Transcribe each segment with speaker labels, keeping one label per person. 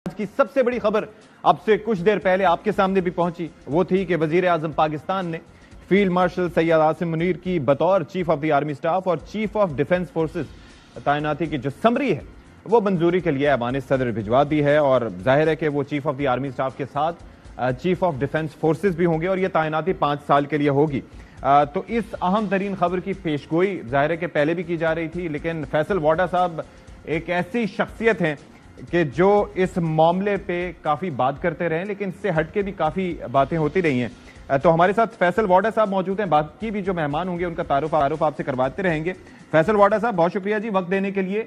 Speaker 1: آج کی سب سے بڑی خبر اب سے کچھ دیر پہلے آپ کے سامنے بھی پہنچی، وہ تھی کہ وزیر اعظم پاکستان نے فیلڈ مارشل سید عاصم منیر کی بطور chief of the army staff اور چیف آف ڈیفنس فورسز تعیناتی کی جو سمری ہے وہ منظوری کے لیے ایوان صدر بھجوا دی ہے، اور ظاہر ہے کہ وہ chief of the army staff کے ساتھ چیف آف ڈیفنس فورسز بھی ہوں گے، اور یہ تعیناتی 5 سال کے لیے ہوگی۔ تو اس اہم ترین خبر کی پیشگوئی ظاہر ہے کہ پہلے بھی کی جا رہی تھی، لیکن فیصل واڈا صاحب ایک ایسی شخصیت ہیں کہ جو اس معاملے پہ کافی بات کرتے رہے، لیکن اس سے ہٹ کے بھی کافی باتیں ہوتی رہی ہیں۔ تو ہمارے ساتھ فیصل واڈا صاحب موجود ہیں، باقی بھی جو مہمان ہوں گے ان کا تعارف آپ سے کرواتے رہیں گے۔ فیصل واڈا صاحب بہت شکریہ جی وقت دینے کے لیے۔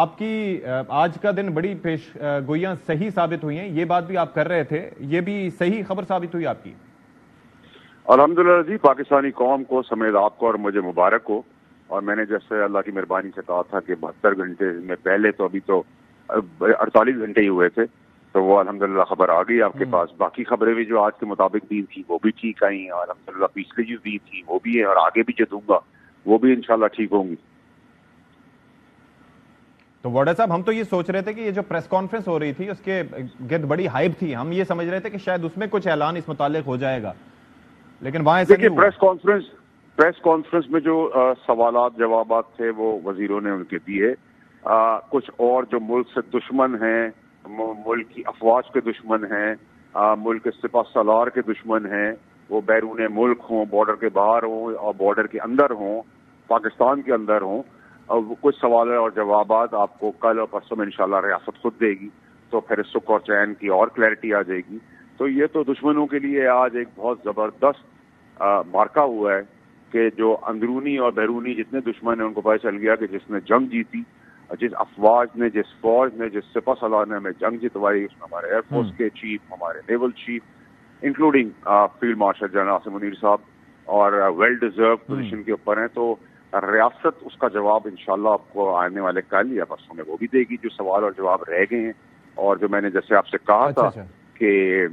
Speaker 1: آپ کی آج کا دن بڑی پیش گوئیاں صحیح ثابت ہوئی ہیں، یہ بات بھی آپ کر رہے تھے، یہ بھی صحیح خبر ثابت ہوئی آپ کی؟
Speaker 2: الحمدللہ جی، پاکستانی قوم کو سمیت آپ کو اور مجھے مبارک ہو۔ اور میں نے جیسے اللہ کی مہربانی سے کہا تھا کہ 72 گھنٹے میں پہلے تو ابھی تو 48 گھنٹے ہی ہوئے تھے، تو وہ الحمدللہ خبر آ گئی آپ کے پاس۔ باقی خبریں بھی جو آج کے مطابق دی تھی وہ بھی ٹھیک آئی ہیں، الحمدللہ پچھلی جو دی تھی وہ بھی ہے، اور آگے بھی جو دوں گا وہ بھی انشاءاللہ ٹھیک ہوں گی۔
Speaker 1: تو واڈا صاحب ہم تو یہ سوچ رہے تھے کہ یہ جو پریس کانفرنس ہو رہی تھی اس کے گرد بڑی ہائپ تھی، ہم یہ سمجھ رہے تھے کہ شاید اس میں کچھ اعلان اس متعلق ہو جائے گا، لیکن وہاں ایسا نہیں ہوا۔
Speaker 2: پریس کانفرنس میں جو سوالات جوابات تھے وہ وزیروں نے ان کے دیے۔ کچھ اور جو ملک سے دشمن ہیں، ملک کی افواج کے دشمن ہیں، ملک کے سپہ سالار کے دشمن ہیں، وہ بیرون ملک ہوں، بارڈر کے باہر ہوں اور بارڈر کے اندر ہوں، پاکستان کے اندر ہوں، اور کچھ سوال اور جوابات آپ کو کل اور پرسوں میں انشاءاللہ ریاست خود دے گی، تو پھر سکھ اور چین کی اور کلیئرٹی آ جائے گی۔ تو یہ تو دشمنوں کے لیے آج ایک بہت زبردست مارکہ ہوا ہے کہ جو اندرونی اور بیرونی جتنے دشمن ہیں ان کو پتہ چل گیا کہ جس نے جنگ جیتی، جس افواج نے، جس فوج نے، جس سپہ سالار نے ہمیں جنگ جتوائی، اس میں ہمارے ایئر فورس کے چیف، ہمارے naval chief including field marshal general Asim Munir صاحب، اور ویل ڈیزرو پوزیشن کے اوپر ہیں۔ تو ریاست اس کا جواب انشاءاللہ آپ کو آنے والے کل یا پرسوں میں وہ بھی دے گی، جو سوال اور جواب رہ گئے ہیں۔ اور جو میں نے جیسے آپ سے کہا تھا کہ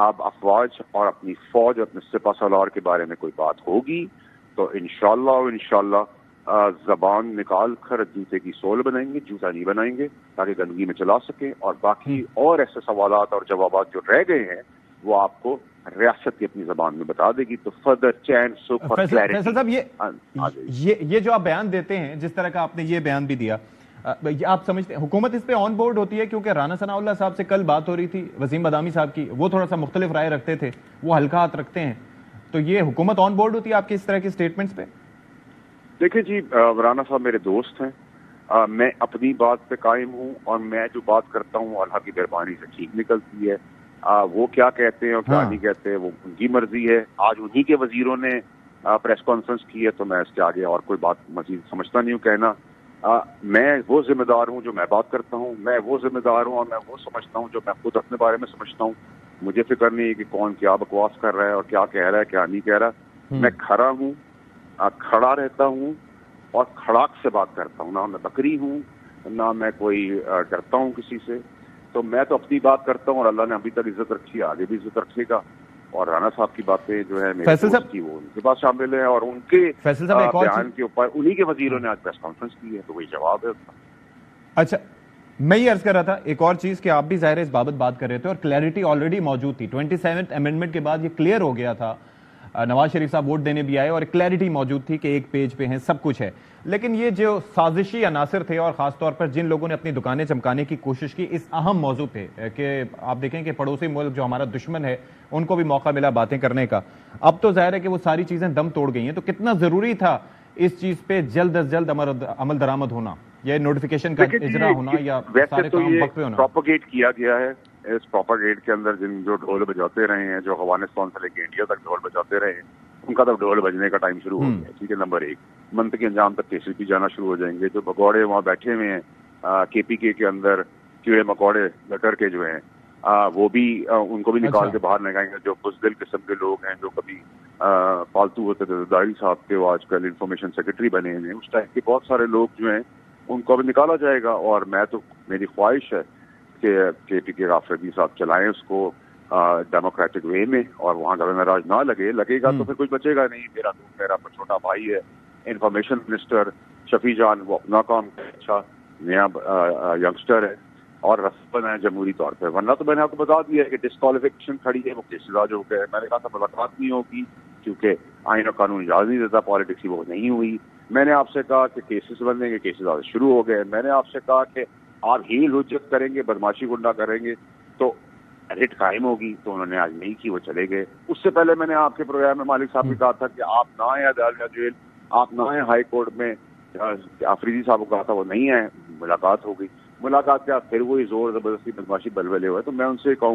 Speaker 2: آپ افواج اور اپنی فوج اور اپنے سپہ سالار کے بارے میں کوئی بات ہوگی تو انشاءاللہ زبان نکال کر جوتے کی سول بنائیں گے، جوتا نہیں بنائیں گے، تاکہ گندگی میں چلا سکیں۔ اور باقی اور ایسے سوالات اور جوابات جو رہ گئے ہیں وہ آپ کو ریاست کی اپنی زبان میں بتا دے گی، تو فردر چین سکھ اور کلیئرٹی۔
Speaker 1: فیصل صاحب یہ جو آپ بیان دیتے ہیں، جس طرح کا آپ نے یہ بیان بھی دیا، آپ سمجھتے ہیں حکومت اس پہ آن بورڈ ہوتی ہے؟ کیونکہ رانا ثناء اللہ صاحب سے کل بات ہو رہی تھی، وسیم بدامی صاحب کی، وہ تھوڑا سا مختلف رائے رکھتے تھے، وہ ہلکا ہاتھ رکھتے ہیں، تو یہ حکومت آن بورڈ ہوتی ہے آپ کے اس طرح کے سٹیٹمنٹس پہ؟
Speaker 2: دیکھیں جی، رانا صاحب میرے دوست ہیں، میں اپنی بات پہ قائم ہوں، اور میں جو بات کرتا ہوں اللہ کی مہربانی سے ٹھیک نکلتی ہے۔ وہ کیا کہتے ہیں اور کیا نہیں کہتے وہ ان کی مرضی ہے۔ آج انہی کے وزیروں نے پریس کانفرنس کی ہے، تو میں اس کے آگے اور کوئی بات مزید سمجھتا نہیں ہوں کہنا۔ میں وہ ذمہ دار ہوں جو میں بات کرتا ہوں، میں وہ ذمہ دار ہوں اور میں وہ سمجھتا ہوں جو میں خود اپنے بارے میں سمجھتا ہوں۔ مجھے فکر نہیں ہے کہ کون کیا بکواس کر رہا ہے اور کیا کہہ رہا ہے کیا نہیں کہہ رہا۔ میں کھڑا ہوں، کھڑا رہتا ہوں اور کھڑاک سے بات کرتا ہوں، نہ میں بکری ہوں، نہ میں کوئی ڈرتا ہوں کسی سے۔ تو میں تو اپنی بات کرتا ہوں، اور اللہ نے ابھی تک عزت رکھی ہے، آگے بھی عزت رکھے گا۔ اور رانا صاحب کی باتیں جو ہے میرے دوست کی، وہ ان کے پاس شامل ہیں، اور ان کے بیان کے اوپر انہی کے وزیروں نے آج پریس کانفرنس کی ہے، تو وہی جواب ہے اس کا۔
Speaker 1: اچھا، میں یہ عرض کر رہا تھا ایک اور چیز کہ آپ بھی ظاہر اس بابت بات کر رہے تھے، اور کلیئرٹی آلریڈی موجود تھی، 27 امینڈمنٹ کے بعد یہ کلیئر ہو گیا تھا، نواز شریف صاحب ووٹ دینے بھی آئے اور کلیئرٹی موجود تھی کہ ایک پیج پہ ہیں، سب کچھ ہے۔ لیکن یہ جو سازشی عناصر تھے، اور خاص طور پر جن لوگوں نے اپنی دکانیں چمکانے کی کوشش کی اس اہم موضوع پہ، کہ آپ دیکھیں کہ پڑوسی ملک جو ہمارا دشمن ہے ان کو بھی موقع ملا باتیں کرنے کا، اب تو ظاہر ہے کہ وہ ساری چیزیں دم توڑ گئی ہیں، تو کتنا ضروری تھا اس چیز پہ جلد از جلد عمل درآمد ہونا، یا نوٹیفیکیشن کا اجرا ہونا، یا سارے کام وقت پہ ہونا؟
Speaker 2: پروپیگیٹ کیا گیا ہے، اس پروپیگیٹ کے اندر جن جو ڈھول بجاتے رہے ہیں، جو افغانستان سے لے کے انڈیا تک ڈھول بجاتے رہے ہیں، ان کا تب ڈھول بجنے کا ٹائم شروع ہو گیا، ٹھیک ہے۔ نمبر 1، منطقی انجام تک کیسز بھی جانا شروع ہو جائیں گے۔ جو بگوڑے وہاں بیٹھے ہوئے ہیں کے پی کے اندر، کیڑے مکوڑے لٹر کے جو ہیں، وہ بھی ان کو بھی نکال کے باہر نکالیں گے۔ جو بزدل قسم کے لوگ ہیں، جو کبھی فالتو ہوتے تھے، داڑھی صاحب کے، وہ آج کل انفارمیشن سیکرٹری بنے ہیں، اس ٹائپ کے بہت سارے لوگ جو ہیں ان کو بھی نکالا جائے گا۔ اور میں تو میری خواہش ہے کہ کے پی کے رافیدی صاحب چلائیں اس کو ڈیموکریٹک وے میں، اور وہاں گورنر راج نہ لگے گا تو پھر کچھ بچے گا نہیں۔ میرا چھوٹا بھائی ہے انفارمیشن منسٹر شفیع جان، وہ اپنا کام اچھا نیا ینگسٹر ہے، اور رسم بنائے جمہوری طور پہ، ورنہ تو میں نے آپ کو بتا دیا ہے کہ ڈسکوالیفیکیشن کھڑی ہے، وہ کیسز آج ہو گئے. میں نے کہا تھا ملاقات نہیں ہوگی کیونکہ آئین و قانون اجازت نہیں دیتا، پالیٹکس وہ نہیں ہوئی. میں نے آپ سے کہا کہ کیسز بنیں گے، کیسز آج شروع ہو گئے. میں نے آپ سے کہا کہ آپ ہیل حجت کریں گے، بدماشی گنڈا کریں گے تو ریٹ قائم ہوگی، تو انہوں نے آج نہیں کی، وہ چلے گئے. اس سے پہلے میں نے آپ کے پروگرام میں مالک صاحب نے کہا تھا کہ آپ نہ آئیں عدالیہ جیل، آپ نہ آئیں ہائی کورٹ میں. آفریدی صاحب کو کہا تھا وہ نہیں آئے، ملاقات ہو گئی. ملاقات کے بعد پھر وہی زور زبردستی بدماشی بلبلے ہوئے. تو میں ان سے کہوں